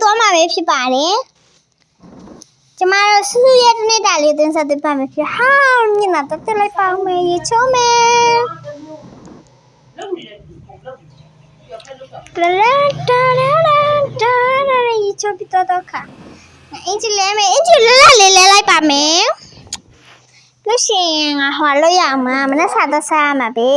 သွားမှာပဲဖြစ်ပါတယ်ကျမတို့စုစုရဲ့နေ့တာလေးတင်ဆက်ပေးပါမယ်ဖြစ်ဟာညနာတက်လိုက်ပါမယ်ရေချိုးမယ်လာရေချိုးပြီးတော့ခါအင်ဂျီလဲမယ်အင်ဂျီလဲလိုက်ပါမယ်လို့ရှိရင်ငါဟောလို့ရအောင်မနက်စာတော့စားမှာပဲ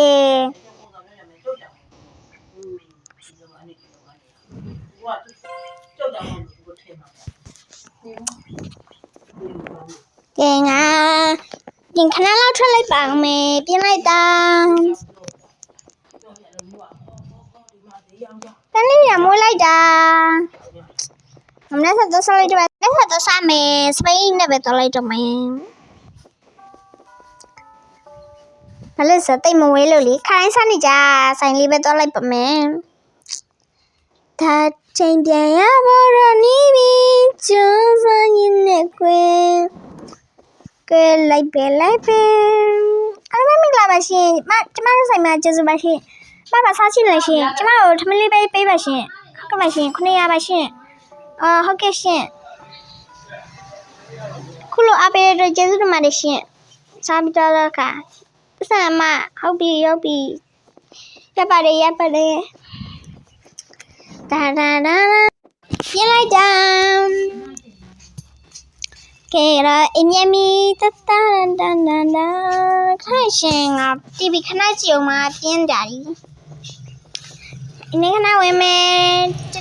ကဲငါပြင်ခဏလောက်ထွက်လိုက်ပါအောင်မယ်ပြင်လိုက်တာတန်းလေးရမိုးလိုက်တာမနေ့ကတော့စားလိုက်တော့လက်ဆက်တော့စားမယ်စပိန်နဲ့ပဲတော့လိုက်တော့မယ်ဘာလို့စတိတ်မဝဲလို့လေခိုင်းစားနေကြဆိုင်လေးပဲတော့လိုက်ပါမယ်ဒါချိန်ပြန်ရဖို့တော့နေပြီကျန်းစာရင်းနဲ့ကွယ်ကဲလိုက်ပဲအားမမင်္ဂလာပါရှင်ကျမတို့ဆိုင်မှာကျေးဇူးပါရှင်ဘာစားချင်လဲရှင်ကျမတို့ထမင်းလေးပေးပါရှင်ဟုတ်ကဲ့ပါရှင်900ပါရှင်ဟုတ်ကဲ့ရှင်ခုလိုအပေးတဲ့ကျေးဇူးတင်ပါတယ်ရှင်စားပြီးတော့ကပတ်စံမဟုတ်ပြီရောက်ပြီရပါတယ်ဒါပြင်လိုက်တာကဲတော့အင်းမြမီတတန်ခိုင်ရှင်က TV ခဏကြည့်အောင်မပြင်းကြတယ်အင်းခဏဝင်မယ်တ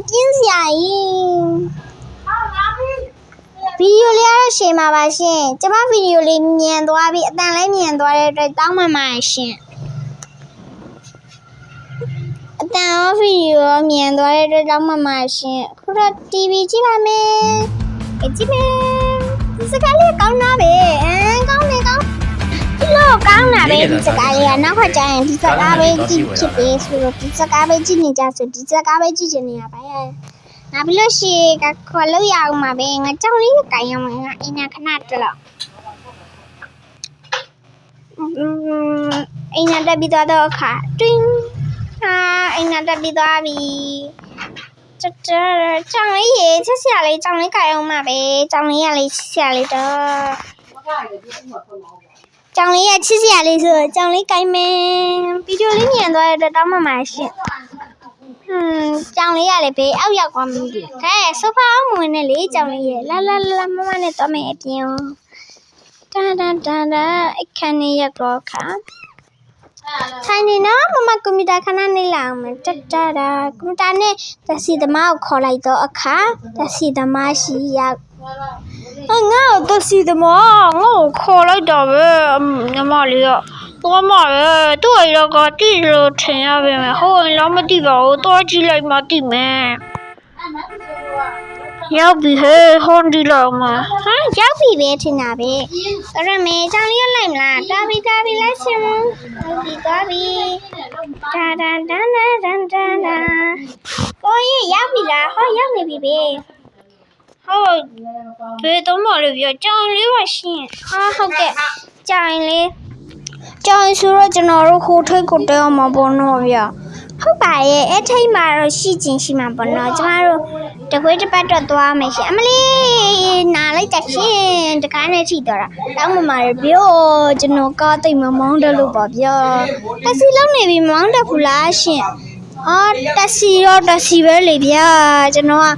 ပြင်းစရာကြီးဗီဒီယိုလေးရရှင်းပါပါရှင်ကျမဗီဒီယိုလေးမြင်သွားပြီးအတန်လည်းမြင်သွားတဲ့အတွက်တောင်းပန်ပါရှင်အတန်ရောဗီဒီယိုမြင်သွားတဲ့အတွက်တောင်းပန်ပါရှင်ခုတော့ TV ကြည့်ပါမယ်ကြည့်မယ်ဒီစကားလေးကောင်းတာပဲကောင်းဒီလိုကောင်းတာပဲဒီစကားလေးကနောက်ခါကျရင်ဒီစကားပဲကြည့်ဖြစ်ပြီဆိုတော့ဒီစကားပဲကြည့်နေကြဆိုဒီစကားပဲကြည့်နေရပါရဲ့ငါဘလို့ရှိကခေါ်လို့ရအောင်ပါပဲငါကြောက်လေးကိုင်အောင်ငါအိမ်နာခဏတက်တော့အိမ်နာတက်ပြီးတော့အခါတွင်းအိမ်နာတက်ပြီးသွားပြီကြောင်လေးရေချက်စရာလေးကြောင်လေးကိုင်အောင်ပါပဲကြောင်လေးရလေးချက်စရာလေးတော့ကြောင်လေးရချက်စရာလေးဆိုကြောင်လေးကိုင်မယ်ဗီဒီယိုလေးမြင်သွားတဲ့တောင်းမှမှာရှင့်ကြောင်လေးရလေဘေးအောက်ရောက်သွားပြီခဲဆိုဖာအောင်ဝင်နေလေကြောင်လေးရလာမမနဲ့တော့မယ်အပြင်တာအခန်းလေးရောက်တော့ခါထိုင်နေနော်မမကွန်ပျူတာခဏနေလာအောင်မယ်ကွန်ပျူတာနဲ့တစီသမားကိုခေါ်လိုက်တော့အခါတစီသမားရှိရောက်ငါ့ကိုတစီသမားငါ့ကိုခေါ်လိုက်တော့ပဲညီမလေးကသွားမှာပဲသူ့အရောကတိလို့ထင်ရပါမယ်ဟိုရင်တော့မသိပါဘူးသွားကြည့်လိုက်မှသိမယ်ရောက်ပြီဟဲ့ဟွန်ဒီလောက်မှာရောက်ပြီပဲထင်တာပဲအဲ့ဒါမေကြောင်လေးလိုက်မလားတာပြီလိုက်ရှင်ဟုတ်ပြီသွားပြီတာကိုကြီးရောက်ပြီလားဟောရောက်နေပြီပဲဟုတ်ဘယ်တော့မှလည်းပြောကြောင်လေးပါရှင်ဟုတ်ကဲ့ကြောင်လေးကြောင်ဆိုတော့ကျွန်တော်တို့ခိုးထိတ်ကိုတဲအောင်မှာပေါ့နော်ဗျဟုတ်ပါရဲ့အဲ့ထိတ်မှာတော့ရှိမှာပေါ့နော်ကျမတို့တခွေးတစ်ပတ်တော့သွားမယ်ရှင်အမလေးနားလိုက်တာရှင်တကားနဲ့ထိတော့တာတောင်းမမာရပြောကျွန်တော်ကားတိတ်မမောင်းတယ်လို့ပါဗျာတက်စီလုံးနေပြီမောင်းတယ်ဘူးလားရှင်တက်စီပဲလေဗျာကျွန်တော်က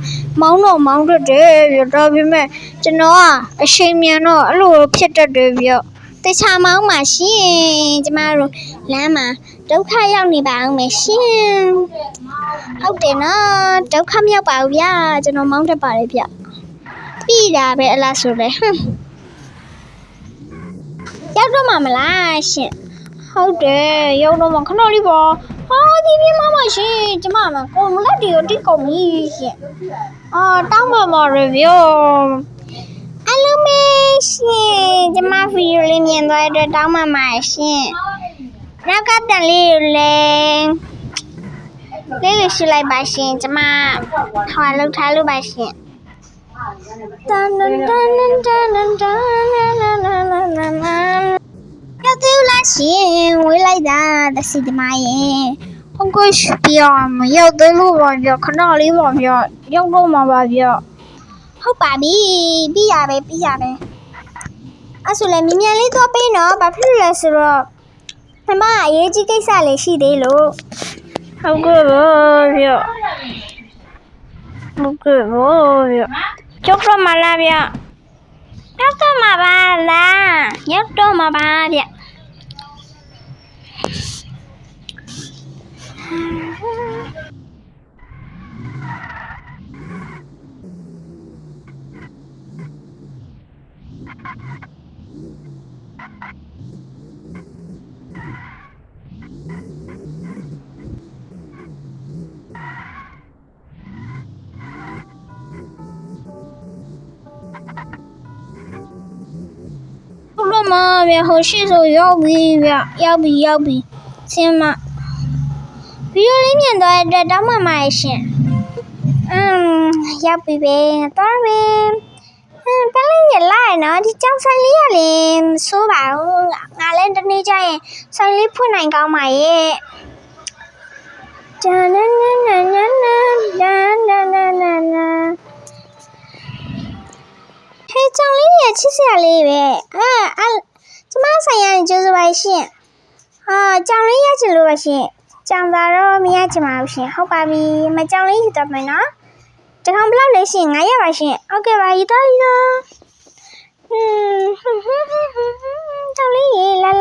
မောင်းတတ်တယ်ဗျဒါပေမဲ့ကျွန်တော်ကအချိန်မြန်တော့အဲ့လိုဖြစ်တတ်တယ်ဗျတခြားမောင်းမှာရှင်ကျမတို့လမ်းမှာဒုက္ခရောက်နေပါအောင်မယ်ရှင်ဟုတ်တယ်နော်ဒုက္ခမရောက်ပါဘူးဗျာကျွန်တော်မောင်းတတ်ပါတယ်ဗျပြီးတာပဲအလားဆိုလဲရောက်တော့မှာမလားရှင်ဟုတ်တယ်ရောက်တော့မှာခဏလေးပါဒီပြမမရှင်ကျမမကုန်လက်တွေတိကုန်ပြီရှင်တောင်းပါမှာရဗျာအလုံးမေရှင်ကျမဗီဒီယိုလေးမြင်သွားတဲ့တောင်းပါမှာရှင်နောက်ကတန်လေးလေးရှိလိုက်ပါရှင်ကျမထွာလောက်ထားလို့ပါရှင်တန်ရောက်သေးလားရှင်ဝေးလိုက်တာတစီတမရဲ့ ဟုတ်ကဲ့ဗျာမရောက်သေးလို့ပါဗျာခဏလေးပါဗျာရောက်တော့မှာပါဗျာဟုတ်ပါပြီပြီးရပဲအဲ့ဆိုလည်းမြန်လေးသွားပေးနော်ဘာဖြစ်လို့လဲဆိုတော့မမအရေးကြီးကိစ္စလေးရှိသေးလို့ဟုတ်ကဲ့ပါဗျာရောက်တော့မှာလားဗျာရောက်တော့မှာပါဗျာဟုတ်တော့မှာဗျာဟိုရှိဆိုရောက်ပြီဗျာရောက်ပြီဆင်းမဗီဒီယိုလေးမြင်သွားတဲ့အတွက်တောင်းပန်ပါရှင်ရောက်ပြီပဲသွားပဲပလေးရလာနော်ဒီကြောင်ဆိုင်လေးရလေဆိုးပါဦးငါလည်းတနေ့ကျရင်ဆိုင်လေးဖွင့်နိုင်ကောင်းပါရဲ့ဟဲ့ကြောင်လေးရချစ်စရာလေးပဲကျမဆိုင်ရရင်ကျိုးစပါရှင်ကြောင်လေးရချင်လို့ပါရှင်ကြောင်သာတော့မရချင်ပါဘူးရှင်ဟုတ်ပါပြီမကြောင်လေးယူတော့မယ်နော်တကောင်ဘလောက်လဲရှင်900ပါရှင်ဟုတ်ကဲ့ပါယူတော့ကြောင်လေးရေလာ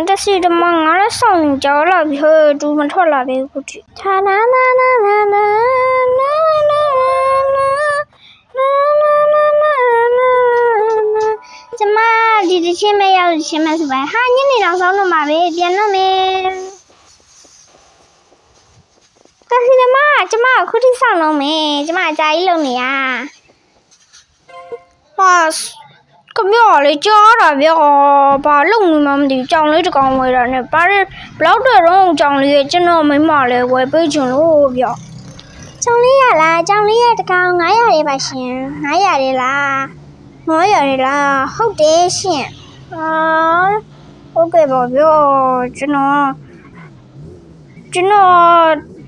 တစီတမငါလည်းစောင့်နေကြလာပြီဟဲ့သူမထွက်လာသေးဘူးခုထိနာကျမဒီတစ်ချင်းမရောက်ချင်းမဆိုပါဟာညနေတော့ဆောင်းတော့မှာပဲပြန်တော့မယ်တစီတမကျမခုထိဆောင်းတော့မယ်ကျမအကြာကြီးလုံနေရကမြော်လေးကြားတာဗျာဘာလုံနေမှမသိကြောင်လေးတကောင်ဝယ်တာနဲ့ဘာလဲဘလောက်တော့ကြောင်လေးရဲ့ကျွန်တော်မိမလဲဝယ်ပေးချင်လို့ဗျာကြောင်လေးရလားကြောင်လေးရဲ့တကောင်900ရေပါရှင်900ရေလား900ရေလားဟုတ်တယ်ရှင်ဟုတ်ကဲ့ပါဗျာကျွန်တော်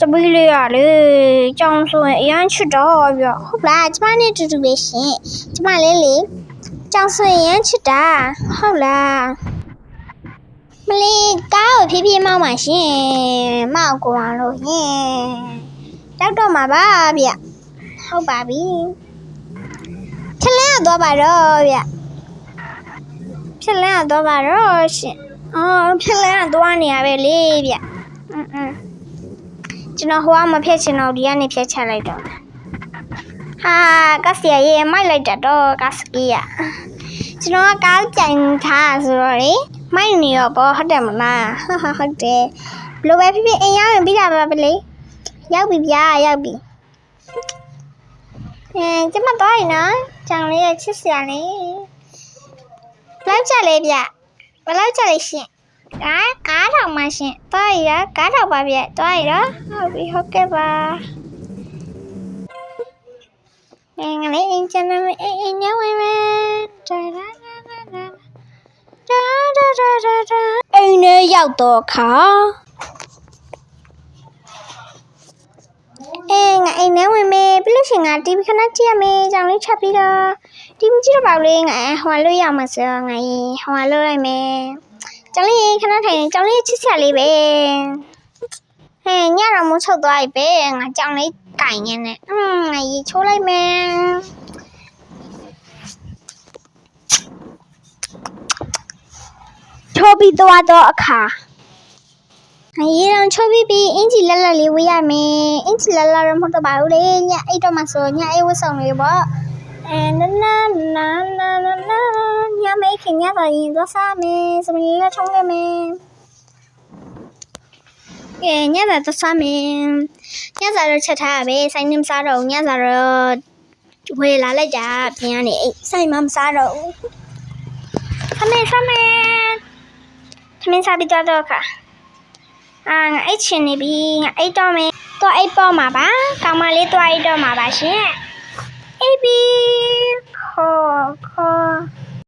တပီးလေးရလေကြောင်ဆိုရင်အရန်ချစ်တော့ဗျာဟုတ်လားကျမနဲ့တူတူပဲရှင်ကျမလေးလေကြောင်ဆိုရင်ချစ်တာဟုတ်လားမလေးကားကိုဖြည်းဖြည်းမောင်းပါရှင်မောက်ကိုအောင်လို့ရင်တောက်တော့မှာပါဗျဟုတ်ပါပြီဖြက်လန်းတော့ပါတော့ဗျဖြက်လန်းတော့ပါတော့ရှင်ဖြက်လန်းတော့နေရပဲလေဗျကျွန်တော်ဟိုကမဖြက်ချင်တော့ဒီကနေဖြက်ချလိုက်တော့ဟာကစရရဲ့မိုက်လိုက်တာတော့ကစကီးရကျွန်တော်ကကားကြိုင်ထားဆိုတော့လေမိုက်နေရောပေါ့ဟုတ်တယ်မလားဟုတ်တယ်ဘလိုပဲဖြစ်ဖြစ်အိမ်ရောက်ရင်ပြီးတာပါပဲလေရောက်ပြီဗျာရောက်ပြီကျမတော့ရင်နော်ကြောင်လေးရချစ်စရာလေးဘလောက်ကြလေဗျဘလောက်ကြလေရှင်ကားထောင်မှရှင်တော့ရကားထောင်ပါဗျတော့ရဟုတ်ပြီဟုတ်ကဲ့ပါငါလေးအင်ချန်နမအင်းညဝင်မယ်အိမ်ထဲရောက်တော့ခါငါအိမ်ထဲဝင်မယ်ပြီးလို့ရှိရင်ငါ TV ခဏကြည့်ရမယ်ကြောင်လေးချက်ပြီးတော့ TV ကြည့်တော့ပါလေငါဟိုလို့ရမှာဆိုငါရင်ဟိုလို့လိုက်မယ်ကြောင်လေးခဏထိုင်ကြောင်လေးချစ်စရာလေးပဲညတော့မိုးချုပ်သွားပြီပဲငါကြောင်လေးကင်နေနဲ့ငါရေချိုးလိုက်မယ်ချိုးပြီးသွားတော့အခါရေတော့ချိုးပြီးအင်ဂျီလက်လေးဝေးရမယ်အင်ဂျီလက်တော့မဟုတ်တော့ပါဘူးလေညအိတ်တော့မှဆိုညအိတ်ဝတ်ဆောင်လေးပေါ့ညမေးခင်ညတော့ရင်သွားစားမယ်စမီလေးထုံးခဲ့မယ်ညတော့စားမယ်ညစားတော့ချက်ထားရပဲဆိုင်နေမစားတော့ညစားတော့ဝေလာလိုက်ကြပြန်ရနေအိတ်ဆိုင်မမစားတော့ဘူးထမင်းစားပြီးတော့ခါငါအိတ်ချင်နေပြီငါအိတ်တော့မယ်တော့အိတ်ပေါ်မှာပါကောင်မလေးတော့အိတ်တော့မှာပါရှင်အိတ်ပြီးခေါ်